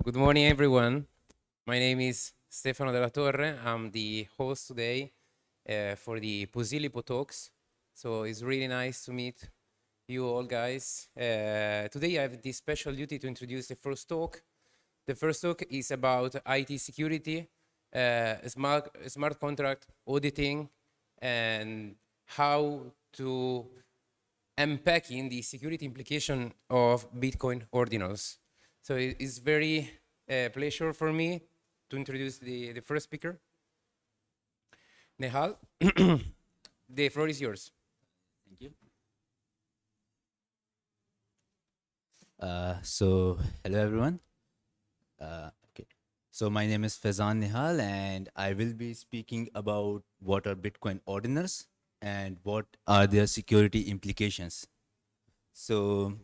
Good morning, everyone. My name is Stefano Della Torre. I'm the host today for the Posilipo Talks. So it's really nice to meet you all, guys. Today I have the special duty to introduce the first talk. The first talk is about IT security, smart contract auditing, and how to unpacking the security implication of Bitcoin ordinals. So it's very pleasure for me to introduce the first speaker, Nehal. The floor is yours. Thank you. Hello everyone. Okay. So my name is Faizan Nehal, and I will be speaking about what are Bitcoin ordinals and what are their security implications. So,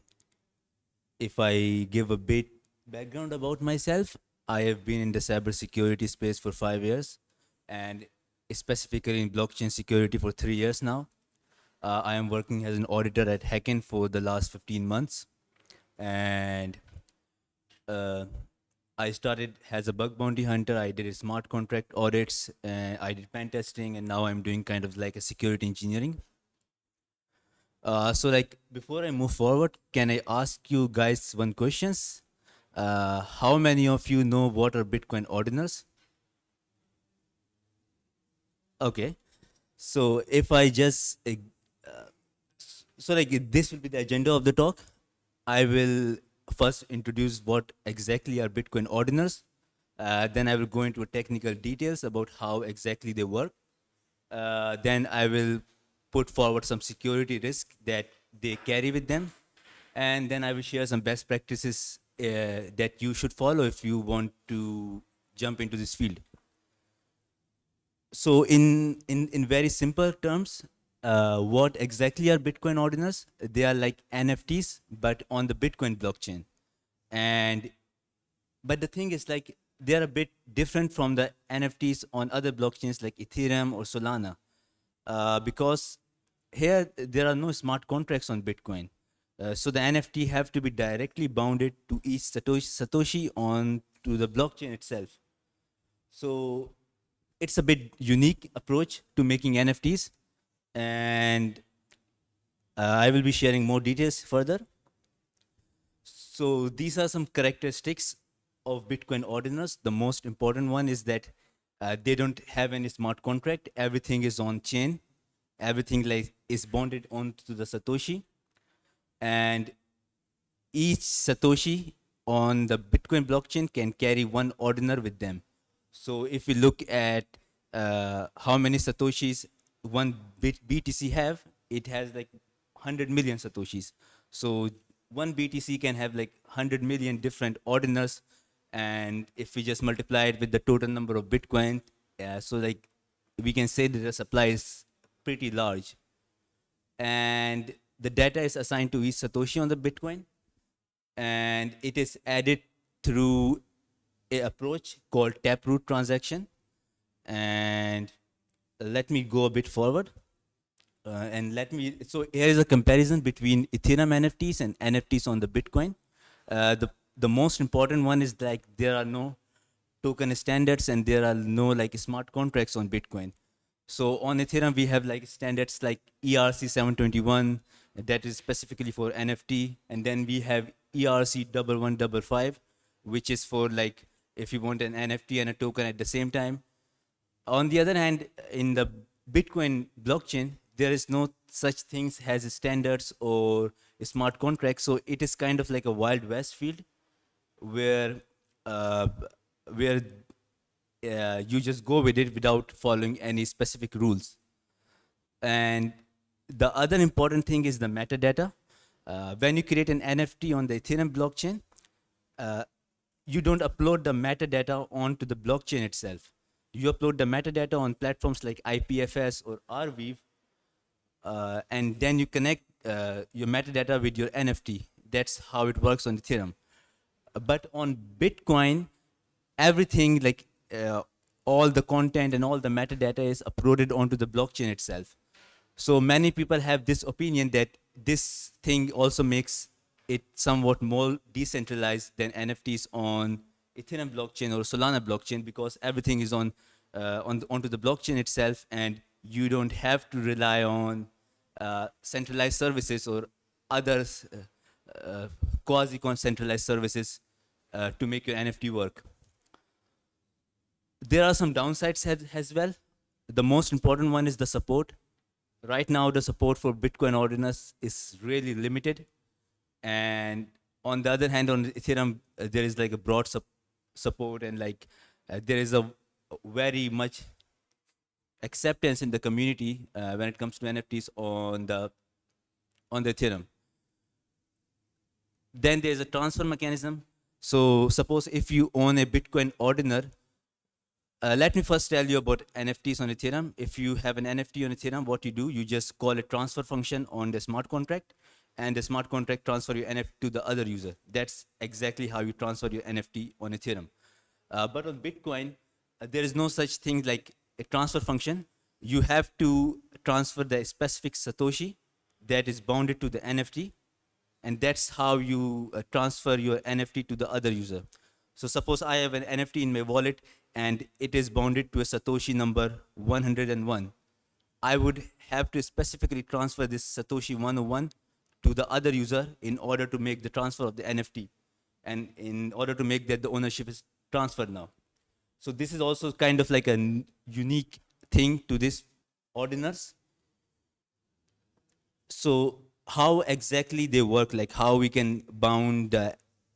if I give a bit background about myself, I have been in the cybersecurity space for 5 years, and specifically in blockchain security for 3 years now. I am working as an auditor at Hacken for the last 15 months, and uh, I started as a bug bounty hunter. I did smart contract audits, I did pen testing, and now I'm doing kind of like a security engineering. Like before I move forward, can I ask you guys one questions? How many of you know what are Bitcoin ordinals? Okay, so if I just this will be the agenda of the talk. I will first introduce what exactly are Bitcoin ordinals. Then I will go into technical details about how exactly they work. Then I will put forward some security risk that they carry with them. And then I will share some best practices that you should follow if you want to jump into this field. So in very simple terms, what exactly are Bitcoin ordinals? They are like NFTs, but on the Bitcoin blockchain. And but the thing is, like, they're a bit different from the NFTs on other blockchains like Ethereum or Solana, because here there are no smart contracts on Bitcoin. So the NFT have to be directly bounded to each Satoshi on to the blockchain itself. So it's a bit unique approach to making NFTs, and I will be sharing more details further. So these are some characteristics of Bitcoin ordinals. The most important one is that they don't have any smart contract. Everything is on chain. Everything like is bonded onto the Satoshi, and each Satoshi on the Bitcoin blockchain can carry one ordinal with them. So if you look at how many Satoshis one BTC have, it has like 100 million Satoshis. So one BTC can have like 100 million different ordinals. And if we just multiply it with the total number of Bitcoin, so like we can say that the supply is pretty large. And the data is assigned to each Satoshi on the Bitcoin, and it is added through a approach called taproot transaction. And let me go a bit forward, and let me so here is a comparison between Ethereum NFTs and NFTs on the Bitcoin. The most important one is like there are no token standards and there are no like smart contracts on Bitcoin. So on Ethereum, we have like standards like ERC 721 that is specifically for NFT, and then we have ERC 1155, which is for like if you want an NFT and a token at the same time. On the other hand, in the Bitcoin blockchain, there is no such things as standards or smart contracts. So it is kind of like a wild west field where uh, where you just go with it without following any specific rules. And the other important thing is the metadata. When you create an NFT on the Ethereum blockchain, uh, you don't upload the metadata onto the blockchain itself. You upload the metadata on platforms like IPFS or Arweave, and then you connect your metadata with your NFT. That's how it works on Ethereum. But on Bitcoin, everything like all the content and all the metadata is uploaded onto the blockchain itself. So many people have this opinion that this thing also makes it somewhat more decentralized than NFTs on Ethereum blockchain or Solana blockchain, because everything is onto the blockchain itself, and you don't have to rely on centralized services or others quasi-centralized services to make your NFT work. There are some downsides as well. The most important one is the support. Right now, the support for Bitcoin Ordinals is really limited. And on the other hand, on Ethereum, there is like a broad support, and like there is a very much acceptance in the community when it comes to NFTs on the Ethereum. Then there's a transfer mechanism. So suppose if you own a Bitcoin Ordinal, let me first tell you about NFTs on Ethereum. If you have an NFT on Ethereum, what you do, you just call a transfer function on the smart contract, and the smart contract transfer your NFT to the other user. That's exactly how you transfer your NFT on Ethereum. But on Bitcoin, there is no such thing like a transfer function. You have to transfer the specific Satoshi that is bounded to the NFT, and that's how you transfer your NFT to the other user. So suppose I have an NFT in my wallet and it is bounded to a Satoshi number 101. I would have to specifically transfer this Satoshi 101 to the other user in order to make the transfer of the NFT, and in order to make that the ownership is transferred now. So this is also kind of like a unique thing to this Ordinals. So how exactly they work, like how we can bound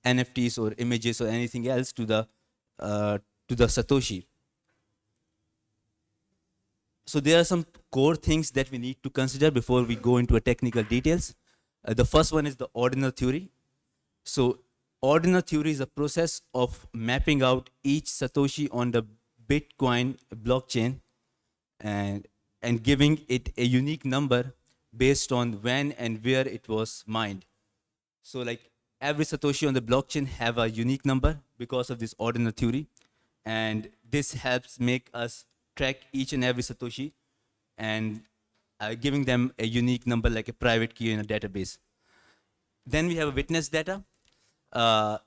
NFTs or images or anything else to the Satoshi. So there are some core things that we need to consider before we go into a technical details. The first one is the ordinal theory. So ordinal theory is a process of mapping out each Satoshi on the Bitcoin blockchain and giving it a unique number based on when and where it was mined. So like every Satoshi on the blockchain have a unique number because of this ordinal theory. And this helps make us track each and every Satoshi and giving them a unique number like a private key in a database. Then we have a witness data.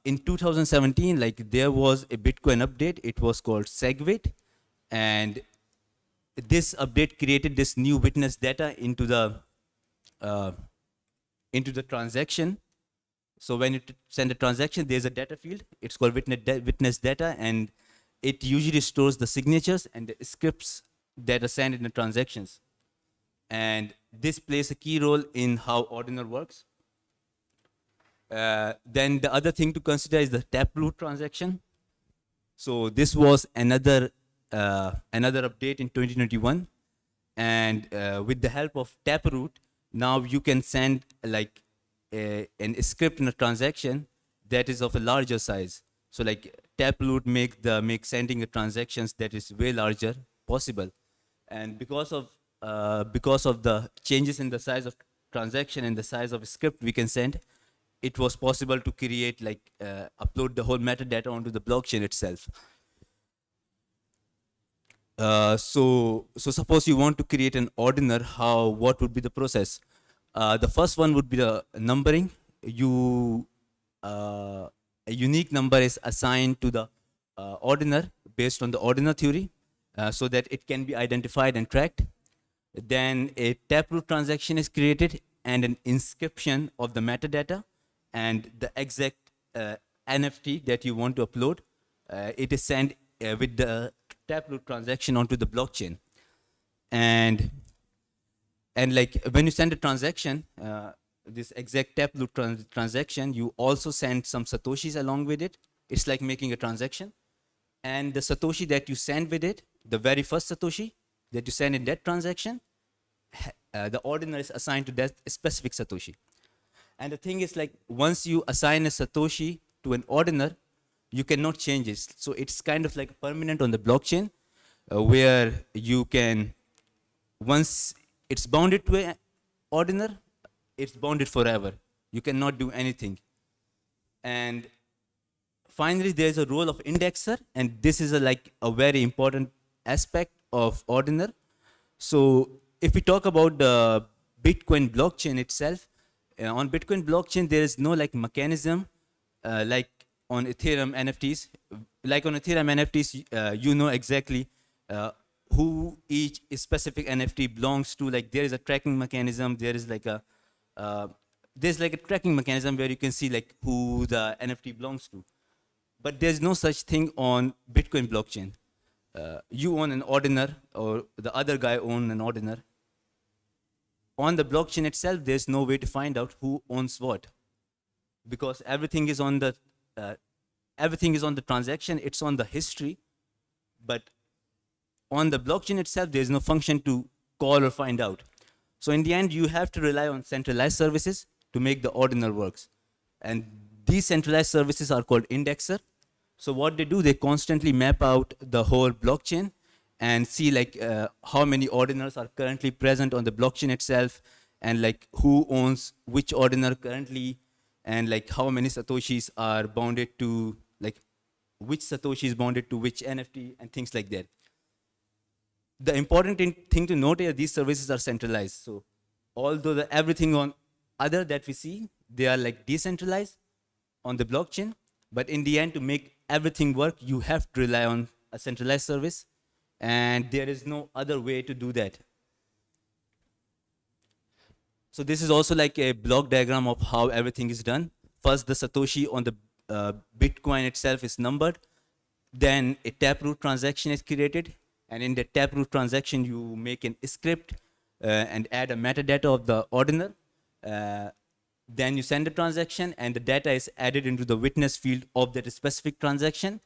In 2017, like there was a Bitcoin update. It was called SegWit, and this update created this new witness data into the transaction. So when you send a transaction, there's a data field. It's called witness data, and it usually stores the signatures and the scripts that are sent in the transactions. And this plays a key role in how Ordinal works. Then the other thing to consider is the taproot transaction. So this was another update in 2021, and with the help of taproot, now you can send like a script in a transaction that is of a larger size. So like taproot make sending a transactions that is way larger possible, and because of the changes in the size of transaction and the size of a script we can send, it was possible to create like upload the whole metadata onto the blockchain itself. So suppose you want to create an ordinal, what would be the process? The first one would be the numbering. A unique number is assigned to the ordinal based on the ordinal theory, so that it can be identified and tracked. Then a taproot transaction is created and an inscription of the metadata and the exact NFT that you want to upload. It is sent with the taproot transaction onto the blockchain. And like when you send a transaction, this exact taproot transaction, you also send some Satoshis along with it. It's like making a transaction. And the Satoshi that you send with it, the very first Satoshi that you send in that transaction, the ordinal is assigned to that specific Satoshi. And the thing is, like, once you assign a Satoshi to an ordinal, you cannot change it. So it's kind of like permanent on the blockchain, where you can, once it's bounded to an ordinal, it's bounded forever. You cannot do anything. And finally, there's a role of indexer, and this is like a very important aspect of ordinal. So if we talk about the Bitcoin blockchain itself, on Bitcoin blockchain, there is no like mechanism like on Ethereum NFTs, like on Ethereum NFTs, you know exactly who each specific NFT belongs to. Like there is a tracking mechanism. Uh, there's like a tracking mechanism where you can see like who the NFT belongs to. But there's no such thing on Bitcoin blockchain. You own an ordiner, or the other guy own an ordiner. On the blockchain itself, there's no way to find out who owns what, because uh, everything is on the transaction. It's on the history, but on the blockchain itself, there's no function to call or find out. So in the end, you have to rely on centralized services to make the ordinal works. And these centralized services are called indexer. So what they do, they constantly map out the whole blockchain and see like how many ordinals are currently present on the blockchain itself, and like who owns which ordinal currently, and like how many satoshis are bounded to, like which satoshi is bounded to which NFT, and things like that. The important thing to note here, these services are centralized. So although everything on other that we see, they are like decentralized on the blockchain, but in the end, to make everything work, you have to rely on a centralized service, and there is no other way to do that. So this is also like a block diagram of how everything is done. First, the Satoshi on the Bitcoin itself is numbered. Then a taproot transaction is created. And in the taproot transaction, you make an script and add a metadata of the ordinal. Then you send the transaction, and the data is added into the witness field of that specific transaction.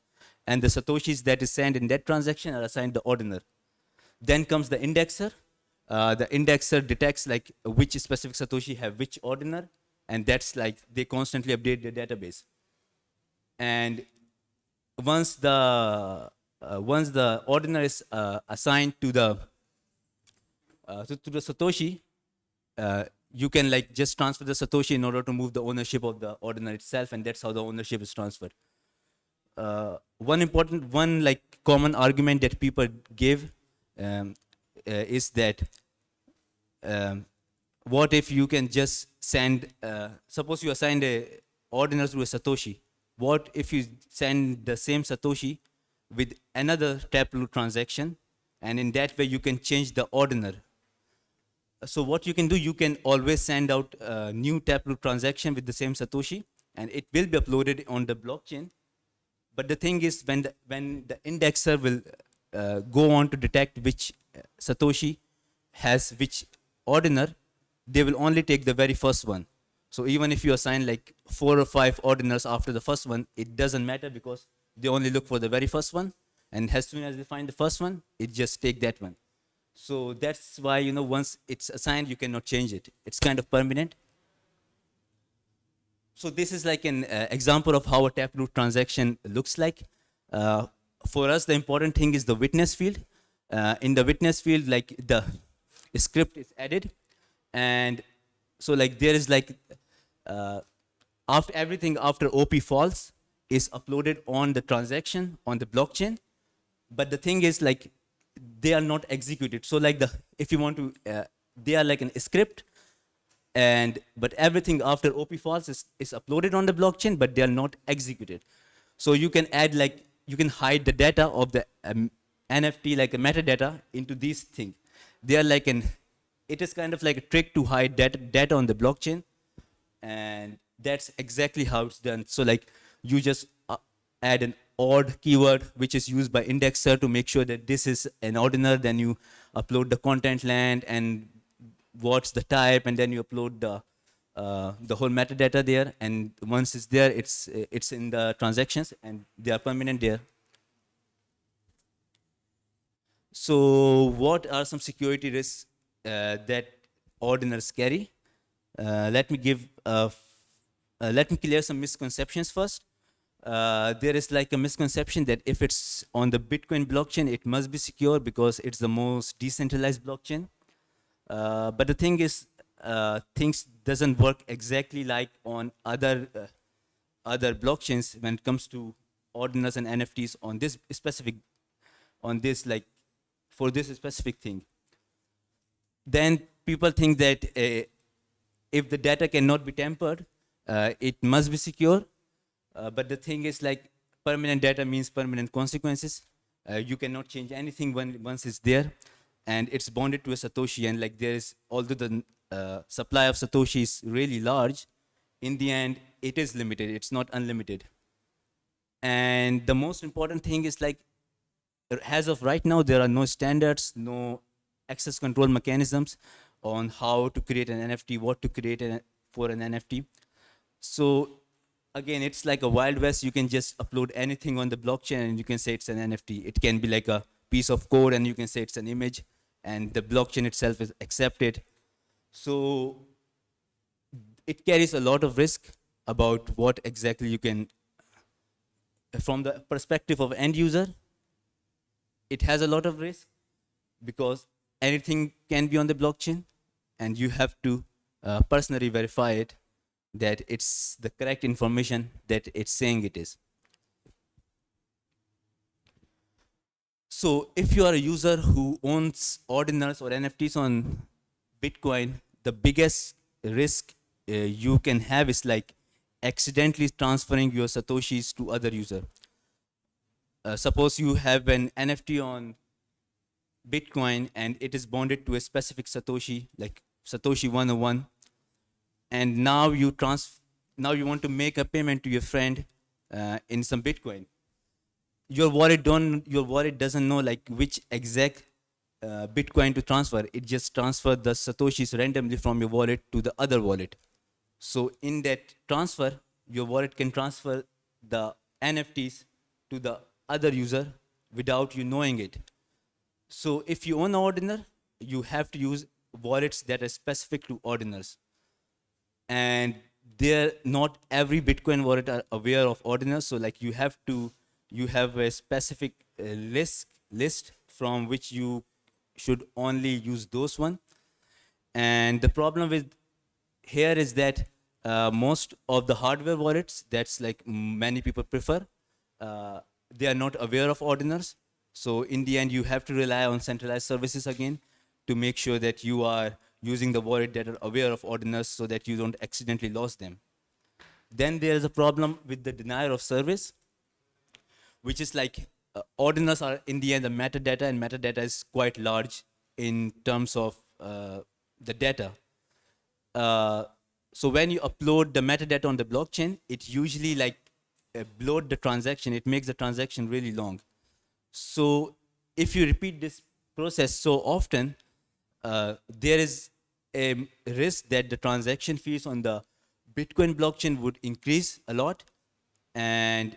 And the Satoshis that is sent in that transaction are assigned the ordinal. Then comes the indexer. The indexer detects like which specific Satoshi have which ordinal, and that's like they constantly update the database. And once the ordinal is assigned to the Satoshi, you can like just transfer the Satoshi in order to move the ownership of the ordinal itself, and that's how the ownership is transferred. One like common argument that people give is that what if you can just send, suppose you assigned a ordinal to a Satoshi. What if you send the same Satoshi with another taproot transaction, and in that way you can change the ordinal? So what you can do, you can always send out a new taproot transaction with the same Satoshi, and it will be uploaded on the blockchain. But the thing is, when the indexer will go on to detect which Satoshi has which ordinal, they will only take the very first one. So even if you assign like 4 or 5 ordinals after the first one, it doesn't matter, because they only look for the very first one, and as soon as they find the first one, it just take that one. So that's why, you know, once it's assigned, you cannot change it. It's kind of permanent. So this is like an example of how a taproot transaction looks like. For us, the important thing is the witness field. In the witness field, like the script is added, and so like there is like after everything after OP false is uploaded on the transaction on the blockchain, but the thing is like they are not executed. So like if you want to, they are like a script, and but everything after OP false is uploaded on the blockchain, but they are not executed. So you can add like, you can hide the data of the NFT, like a metadata, into these things. They are like it is kind of like a trick to hide data on the blockchain, and that's exactly how it's done. So like you just add an odd keyword which is used by indexer to make sure that this is an ordinal. Then you upload the content land and what's the type, and then you upload the whole metadata there. And once it's there, it's in the transactions, and they are permanent there. So what are some security risks that ordinals carry? Let me clear some misconceptions first. There is like a misconception that if it's on the Bitcoin blockchain, it must be secure because it's the most decentralized blockchain. But the thing is, things doesn't work exactly like on other blockchains when it comes to ordinals and NFTs on this specific, like for this specific thing. Then people think that if the data cannot be tampered, it must be secure. But the thing is, like, permanent data means permanent consequences. You cannot change anything once it's there, and it's bonded to a Satoshi. And like, there is, although the supply of Satoshi is really large, in the end it is limited. It's not unlimited. And the most important thing is, like, as of right now, there are no standards, no access control mechanisms on how to create an NFT, what to create for an NFT. So again, it's like a wild west. You can just upload anything on the blockchain and you can say it's an NFT. It can be like a piece of code and you can say it's an image, and the blockchain itself is accepted. So it carries a lot of risk about what exactly you can, from the perspective of end user, it has a lot of risk because anything can be on the blockchain and you have to personally verify it that it's the correct information that it's saying it is. So if you are a user who owns ordinals or NFTs on Bitcoin, the biggest risk you can have is like accidentally transferring your Satoshis to other user. Suppose you have an NFT on Bitcoin and it is bonded to a specific Satoshi, like Satoshi 101, and now you want to make a payment to your friend in some Bitcoin. Your wallet doesn't know like which exact Bitcoin to transfer. It just transfer the Satoshis randomly from your wallet to the other wallet. So in that transfer, your wallet can transfer the NFTs to the other user without you knowing it. So if you own Ordinal, you have to use wallets that are specific to Ordinals. And they're not every Bitcoin wallet are aware of Ordinals. So like you have a specific list from which you should only use those one. And the problem with here is that most of the hardware wallets that's like many people prefer, they are not aware of Ordinals. So in the end, you have to rely on centralized services again to make sure that you are using the wallet that are aware of Ordinals so that you don't accidentally lose them. Then there is a problem with the denier of service, which is like Ordinals are in the end the metadata, and metadata is quite large in terms of the data. So when you upload the metadata on the blockchain, it usually like bloat the transaction. It makes the transaction really long. So if you repeat this process so often, there is a risk that the transaction fees on the Bitcoin blockchain would increase a lot, and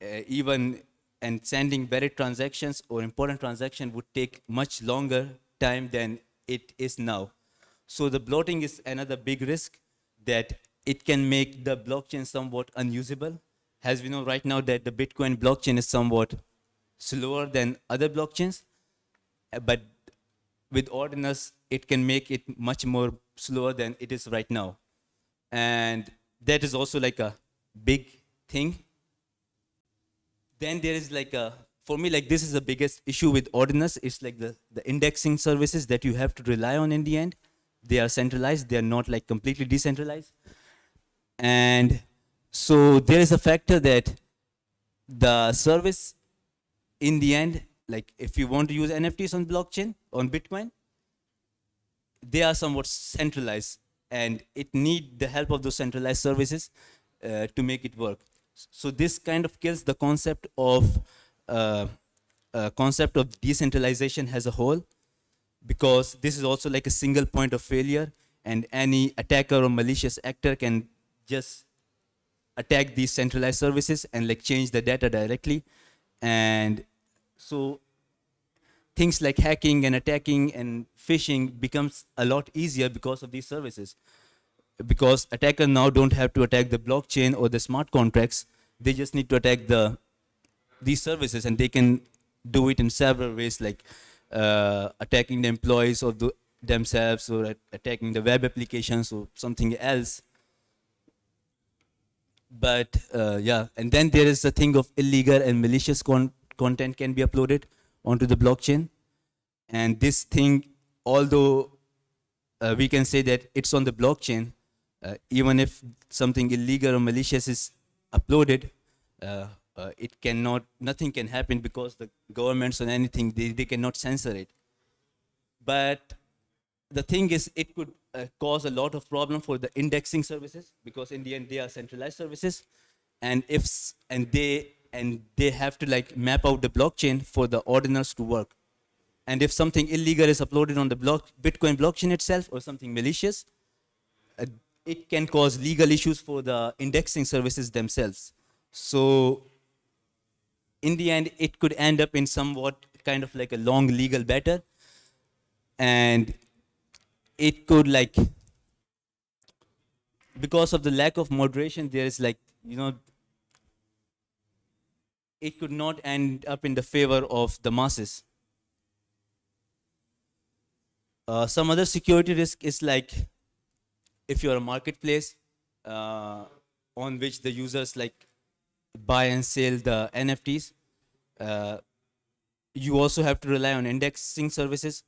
even and sending valid transactions or important transaction would take much longer time than it is now. So the bloating is another big risk, that it can make the blockchain somewhat unusable. As we know right now that the Bitcoin blockchain is somewhat slower than other blockchains, but with Ordinals, it can make it much more slower than it is right now. And that is also like a big thing. Then there is like for me, like this is the biggest issue with Ordinals. It's like the indexing services that you have to rely on in the end. They are centralized. They are not like completely decentralized. And so there is a factor that the service in the end, like if you want to use NFTs on blockchain, on Bitcoin, they are somewhat centralized and it need the help of those centralized services to make it work. So this kind of kills the concept of decentralization as a whole, because this is also like a single point of failure, and any attacker or malicious actor can just attack these centralized services and like change the data directly. And so things like hacking and attacking and phishing becomes a lot easier because of these services, because attackers now don't have to attack the blockchain or the smart contracts. They just need to attack these services, and they can do it in several ways, like attacking the employees of themselves, or attacking the web applications or something else. But yeah, and then there is the thing of illegal and malicious content can be uploaded onto the blockchain. And this thing, although we can say that it's on the blockchain, even if something illegal or malicious is uploaded, it cannot, nothing can happen because the governments or anything, they cannot censor it. But the thing is, it could cause a lot of problem for the indexing services, because in the end they are centralized services, and they have to like map out the blockchain for the ordinals to work. And if something illegal is uploaded on the Bitcoin blockchain itself, or something malicious, uh, it can cause legal issues for the indexing services themselves. So in the end, it could end up in somewhat kind of like a long legal battle, and it could like, because of the lack of moderation, there is like, it could not end up in the favor of the masses. Some other security risk is like, if you're a marketplace uh, on which the users like buy and sell the NFTs, uh, you also have to rely on indexing services.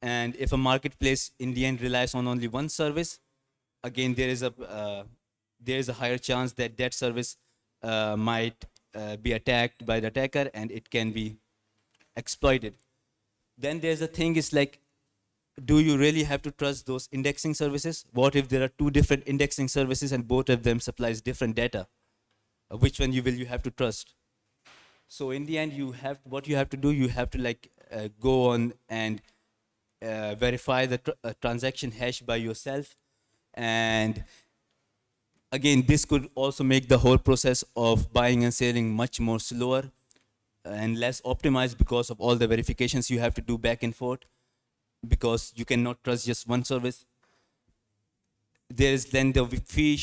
And if a marketplace in the end relies on only one service, again there is a higher chance that that service might be attacked by the attacker, and it can be exploited. Then there's a thing is like, do you really have to trust those indexing services? What if there are two different indexing services and both of them supplies different data? Which one you have to trust? So in the end, what you have to do, you have to like go on and verify the transaction hash by yourself. And again, this could also make the whole process of buying and selling much more slower and less optimized, because of all the verifications you have to do back and forth, because you cannot trust just one service. There's then the fee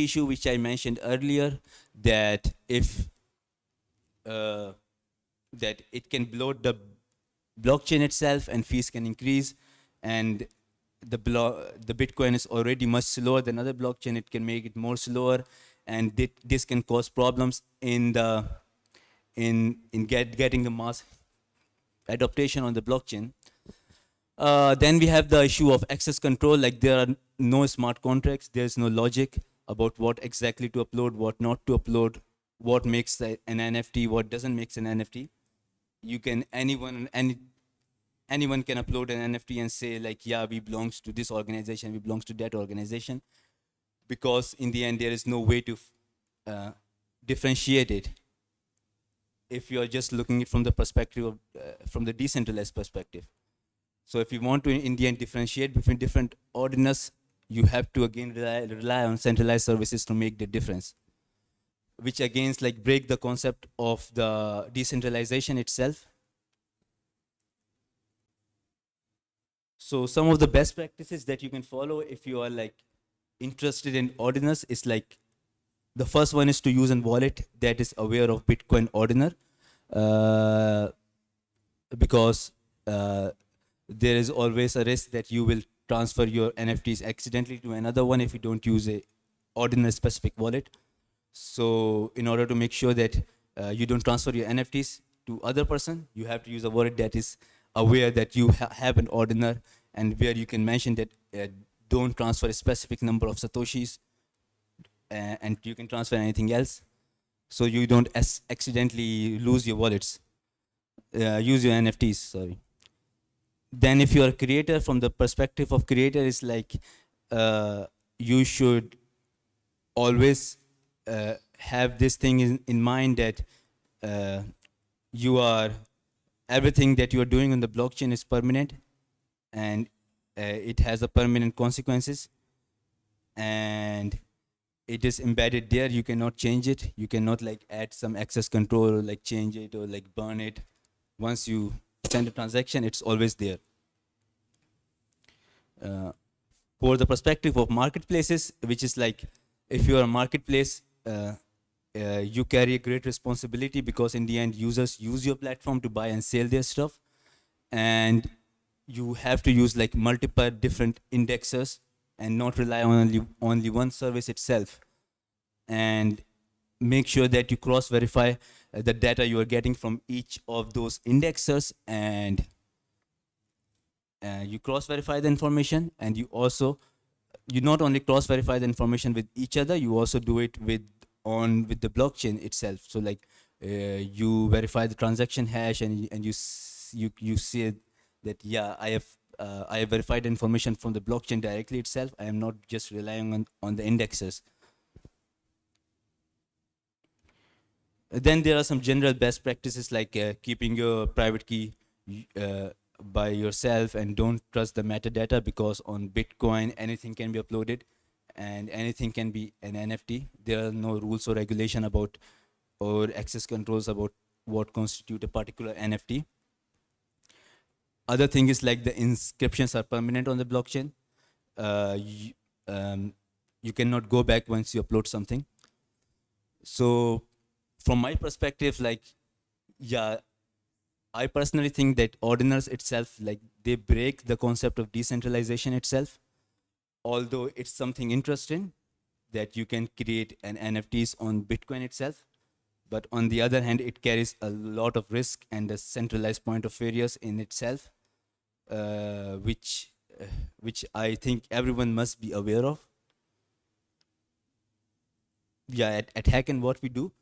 issue which I mentioned earlier, that if uh, that it can bloat the blockchain itself, and fees can increase. And the Bitcoin is already much slower than other blockchain, it can make it more slower, and this can cause problems in the getting the mass adaptation on the blockchain. Then we have the issue of access control. Like, there are no smart contracts, there's no logic about what exactly to upload, what not to upload, what makes an NFT, what doesn't make an NFT. You can anyone can upload an NFT and say like, yeah, we belongs to this organization, we belongs to that organization, because in the end there is no way to uh, differentiate it if you are just looking it from the perspective of from the decentralized perspective. So if you want to in the end differentiate between different ordinals, you have to again rely on centralized services to make the difference, which again like break the concept of the decentralization itself. So some of the best practices that you can follow if you are like interested in ordinals is like, the first one is to use a wallet that is aware of Bitcoin ordinal, uh, because there is always a risk that you will transfer your NFTs accidentally to another one if you don't use a ordinal specific wallet. So in order to make sure that you don't transfer your NFTs to other person, you have to use a wallet that is aware that you have an ordinal, and where you can mention that don't transfer a specific number of satoshis, and you can transfer anything else, so you don't accidentally lose your wallets, use your NFTs. Sorry. Then if you're a creator, from the perspective of creator, is like you should always have this thing in mind, that uh, you are everything that you are doing on the blockchain is permanent, and it has a permanent consequences, and it is embedded there. You cannot change it. You cannot like add some access control, or like change it, or like burn it. Once you send a transaction, it's always there. uh, for the perspective of marketplaces, which is like, if you are a marketplace, you carry a great responsibility, because in the end users use your platform to buy and sell their stuff, and you have to use like multiple different indexers and not rely on only one service itself, and make sure that you cross verify the data you are getting from each of those indexers, and you cross verify the information, and you not only cross verify the information with each other, you also do it with on with the blockchain itself. So like you verify the transaction hash, and you see that, yeah, I have verified information from the blockchain directly itself. I am not just relying on the indexes. Then there are some general best practices like keeping your private key by yourself, and don't trust the metadata, because on Bitcoin anything can be uploaded and anything can be an NFT. There are no rules or regulation about or access controls about what constitute a particular NFT. Other thing is like the inscriptions are permanent on the blockchain. Uh, you, um, you cannot go back once you upload something. So from my perspective, like, yeah, I personally think that Ordinals itself, like, they break the concept of decentralization itself. Although it's something interesting that you can create an NFTs on Bitcoin itself, but on the other hand, it carries a lot of risk and a centralized point of failures in itself, uh, which uh, which I think everyone must be aware of. Yeah, at Hacken, what we do,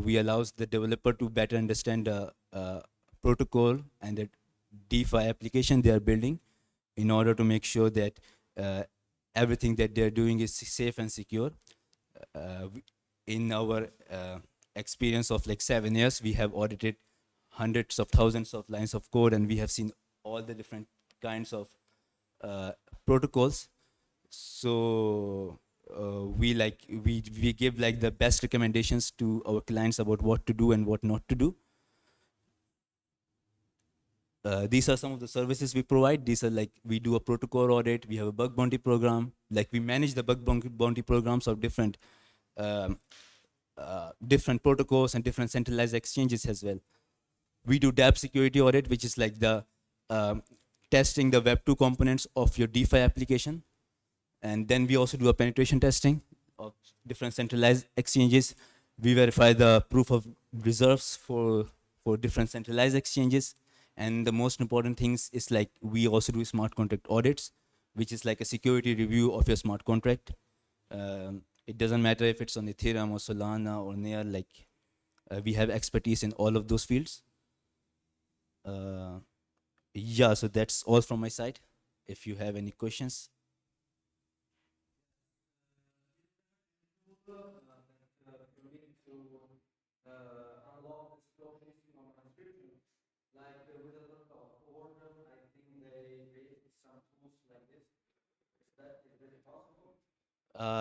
we allows the developer to better understand the protocol and the DeFi application they are building, in order to make sure that uh, everything that they're doing is safe and secure. In our experience of like 7 years, we have audited hundreds of thousands of lines of code, and we have seen all the different kinds of uh, protocols. So we give like the best recommendations to our clients about what to do and what not to do. These are some of the services we provide. These are like, we do a protocol audit, we have a bug bounty program, like we manage the bounty programs of um, different protocols and different centralized exchanges as well. We do DApp security audit, which is like the um, testing the Web2 components of your DeFi application. And then we also do a penetration testing of different centralized exchanges. We verify the proof of reserves for different centralized exchanges. And the most important things is like, we also do smart contract audits, which is like a security review of your smart contract. It doesn't matter if it's on Ethereum or Solana or Nehal, like we have expertise in all of those fields. Uh, yeah, so that's all from my side. If you have any questions.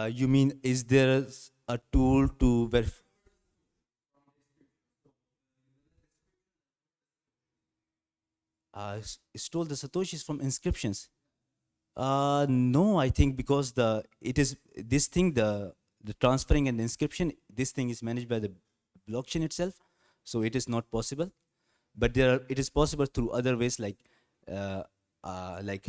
You mean, is there a tool to verify? Stole the satoshis from inscriptions? No, I think because it is this thing, the transferring and the inscription, this thing is managed by the blockchain itself, so it is not possible. But it is possible through other ways, uh, like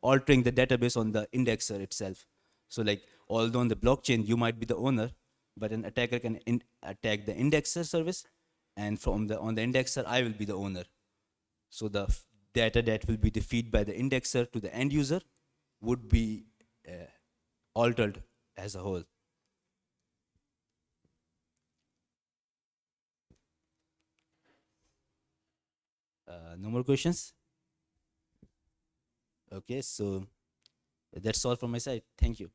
altering the database on the indexer itself. So like, although on the blockchain you might be the owner, but an attacker can attack the indexer service, and from the on the indexer I will be the owner. So the data that will be feed by the indexer to the end user would be uh, altered as a whole. No more questions? Okay, so that's all from my side. Thank you.